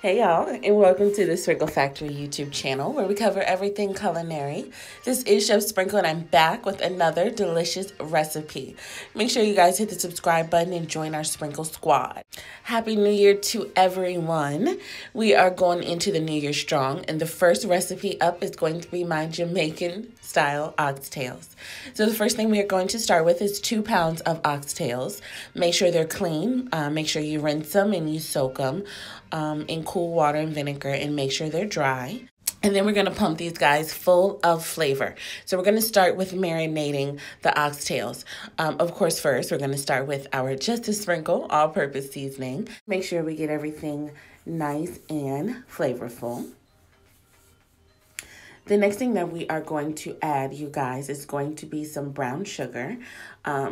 Hey y'all, and welcome to the Sprinkle Factory YouTube channel where we cover everything culinary. This is Chef Sprinkle and I'm back with another delicious recipe. Make sure you guys hit the subscribe button and join our Sprinkle Squad. Happy New Year to everyone. We are going into the New Year strong, and the first recipe up is going to be my Jamaican style oxtails. So the first thing we are going to start with is 2 pounds of oxtails. Make sure they're clean. Make sure you rinse them and you soak them in cool water and vinegar, and make sure they're dry. And then we're going to pump these guys full of flavor. So we're going to start with marinating the oxtails. Of course, first, we're going to start with our Just a Sprinkle all-purpose seasoning. Make sure we get everything nice and flavorful. The next thing that we are going to add, you guys, is going to be some brown sugar.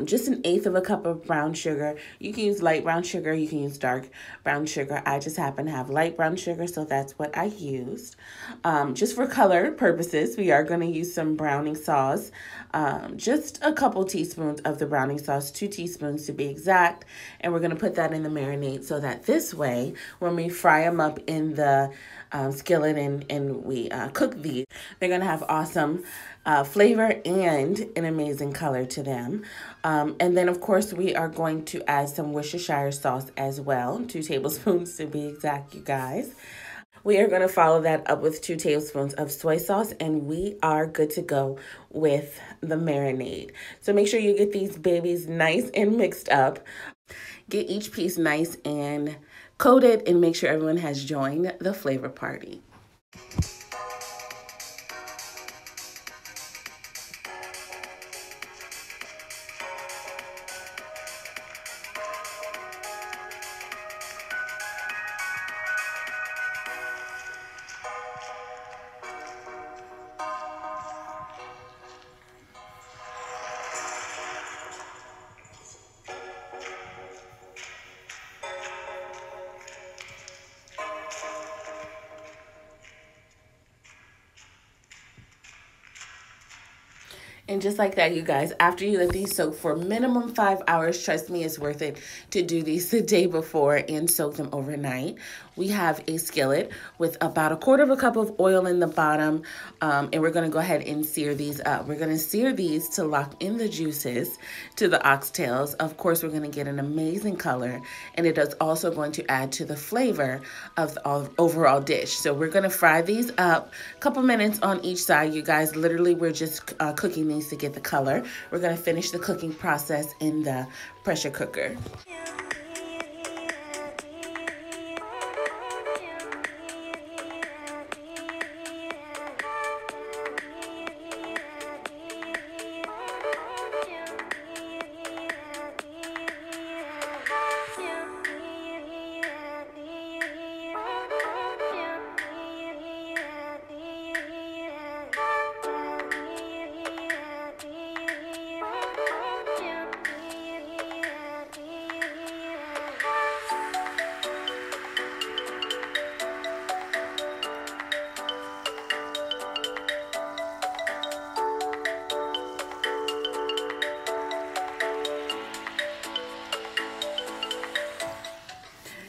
Just 1/8 of a cup of brown sugar. You can use light brown sugar, you can use dark brown sugar. I just happen to have light brown sugar, so that's what I used. Just for color purposes, we are going to use some browning sauce. Just a couple teaspoons of the browning sauce, 2 teaspoons to be exact. And we're going to put that in the marinade so that this way, when we fry them up in the skillet and we cook these, they're going to have awesome flavor and an amazing color to them. And then, of course, we are going to add some Worcestershire sauce as well, 2 tablespoons to be exact, you guys. We are going to follow that up with 2 tablespoons of soy sauce, and we are good to go with the marinade. So make sure you get these babies nice and mixed up. Get each piece nice and coated, and make sure everyone has joined the flavor party. And just like that, you guys, after you let these soak for minimum 5 hours, trust me, it's worth it to do these the day before and soak them overnight. We have a skillet with about 1/4 cup of oil in the bottom, and we're going to go ahead and sear these up. We're going to sear these to lock in the juices to the oxtails. Of course, we're going to get an amazing color, and it is also going to add to the flavor of the overall dish. So we're going to fry these up a couple minutes on each side, you guys. Literally, we're just cooking these to get the color. We're going to finish the cooking process in the pressure cooker.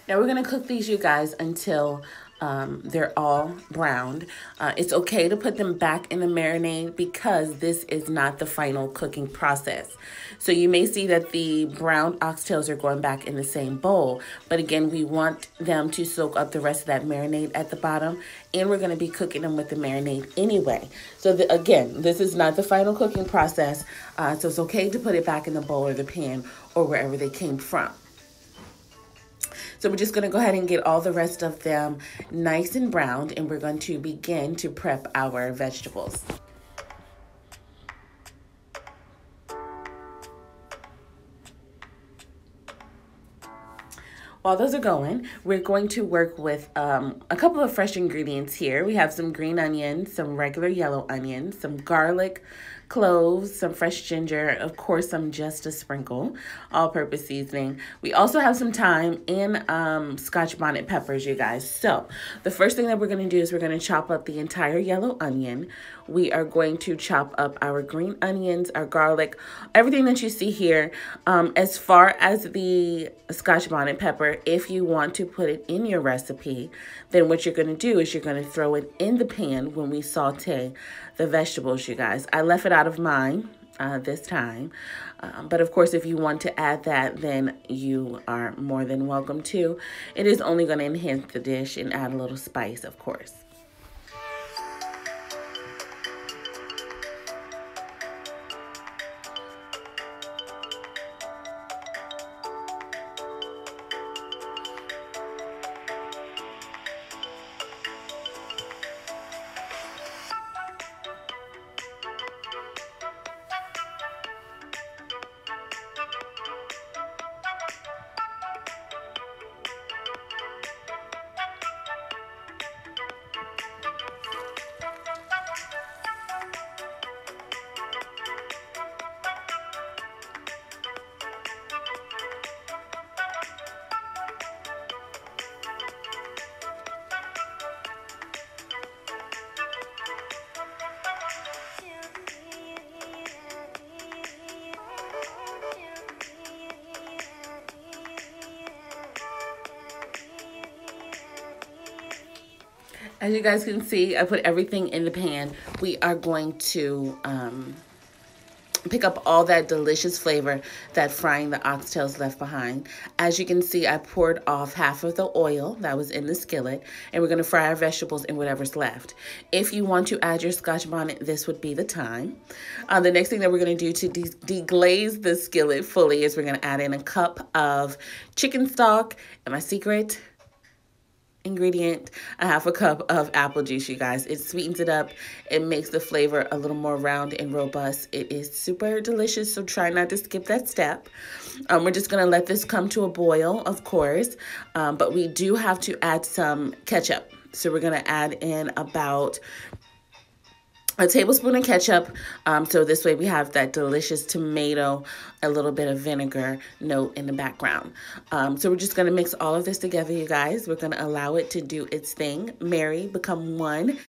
Now we're going to cook these, you guys, until they're all browned. It's okay to put them back in the marinade because this is not the final cooking process. So you may see that the browned oxtails are going back in the same bowl. But again, we want them to soak up the rest of that marinade at the bottom. And we're going to be cooking them with the marinade anyway. So again, this is not the final cooking process. So it's okay to put it back in the bowl or the pan or wherever they came from. So we're just going to go ahead and get all the rest of them nice and browned, and we're going to begin to prep our vegetables. While those are going, we're going to work with a couple of fresh ingredients here. We have some green onions, some regular yellow onions, some garlic cloves, some fresh ginger, of course, some just a sprinkle, all-purpose seasoning. We also have some thyme and Scotch bonnet peppers, you guys. So the first thing that we're going to do is we're going to chop up the entire yellow onion. We are going to chop up our green onions, our garlic, everything that you see here. As far as the Scotch bonnet pepper, if you want to put it in your recipe, then what you're going to do is you're going to throw it in the pan when we saute the vegetables, you guys. I left it out of mine this time. But of course, if you want to add that, then you are more than welcome to. It is only going to enhance the dish and add a little spice, of course. As you guys can see, I put everything in the pan. We are going to pick up all that delicious flavor that frying the oxtails left behind. As you can see, I poured off half of the oil that was in the skillet, and we're going to fry our vegetables and whatever's left. If you want to add your Scotch bonnet, this would be the time. The next thing that we're going to do to deglaze the skillet fully is we're going to add in a cup of chicken stock, and my secret ingredient, a half a cup of apple juice, you guys. It sweetens it up. It makes the flavor a little more round and robust. It is super delicious, so try not to skip that step. We're just going to let this come to a boil, of course, but we do have to add some ketchup. So we're going to add in about a tablespoon of ketchup, so this way we have that delicious tomato, a little bit of vinegar note in the background. So we're just going to mix all of this together, you guys. We're going to allow it to do its thing, marry, become one.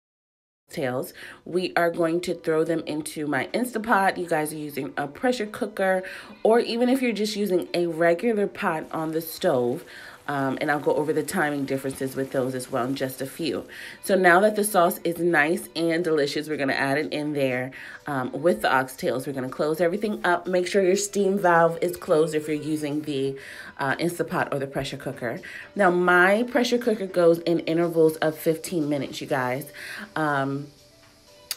Tails. We are going to throw them into my Instapot. You guys are using a pressure cooker, or even if you're just using a regular pot on the stove. And I'll go over the timing differences with those as well in just a few. So now that the sauce is nice and delicious, we're going to add it in there with the oxtails. We're going to close everything up. Make sure your steam valve is closed if you're using the Instapot or the pressure cooker. Now, my pressure cooker goes in intervals of 15 minutes, you guys.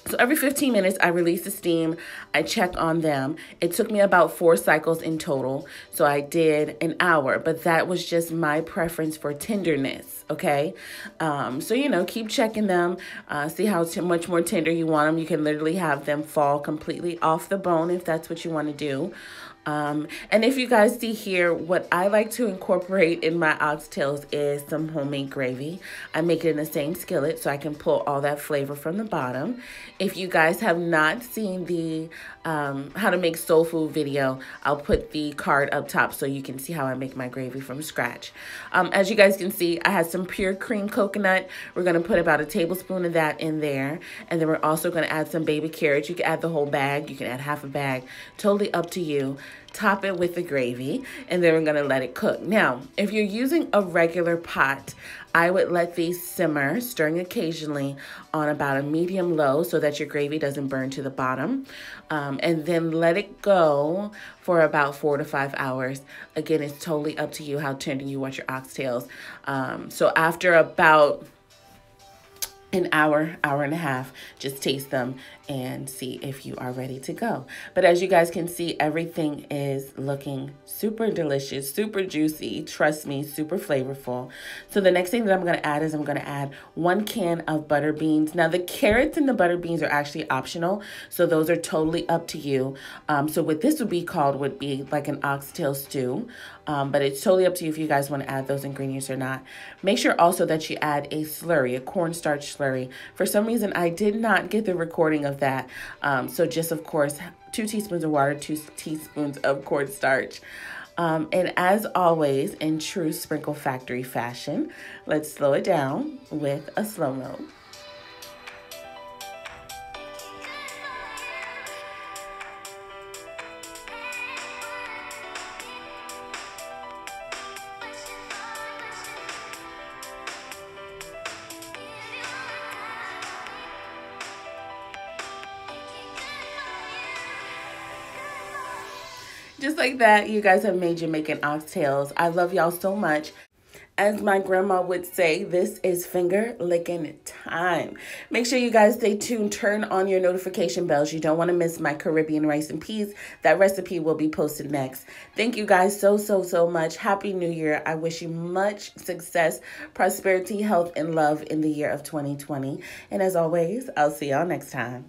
So every 15 minutes, I release the steam. I check on them. It took me about 4 cycles in total. So I did an hour, but that was just my preference for tenderness, okay? So, you know, keep checking them. See how much more tender you want them. You can literally have them fall completely off the bone if that's what you want to do. And if you guys see here, what I like to incorporate in my oxtails is some homemade gravy. I make it in the same skillet so I can pull all that flavor from the bottom. If you guys have not seen the how to make soul food video, I'll put the card up top so you can see how I make my gravy from scratch. As you guys can see, I have some pure cream coconut. We're going to put about a tablespoon of that in there. And then we're also going to add some baby carrots. You can add the whole bag. You can add half a bag. Totally up to you. Top it with the gravy, and then we're going to let it cook. Now, if you're using a regular pot, I would let these simmer, stirring occasionally on about a medium low so that your gravy doesn't burn to the bottom. And then let it go for about 4 to 5 hours. Again, it's totally up to you how tender you want your oxtails. So after about an hour, hour and a half, just taste them and see if you are ready to go. But as you guys can see, everything is looking super delicious, super juicy, trust me, super flavorful. So the next thing that I'm going to add is I'm going to add 1 can of butter beans. Now the carrots and the butter beans are actually optional, so those are totally up to you. So what this would be called would be like an oxtail stew. But it's totally up to you if you guys want to add those ingredients or not. Make sure also that you add a slurry, a cornstarch slurry. For some reason, I did not get the recording of of that. So just, of course, 2 teaspoons of water, 2 teaspoons of cornstarch. And as always, in true Sprinkle Factory fashion, let's slow it down with a slow-mo. Just like that, you guys have made Jamaican oxtails. I love y'all so much. As my grandma would say, this is finger licking time. Make sure you guys stay tuned. Turn on your notification bells. You don't want to miss my Caribbean rice and peas. That recipe will be posted next. Thank you guys so much. Happy New Year. I wish you much success, prosperity, health, and love in the year of 2020. And as always, I'll see y'all next time.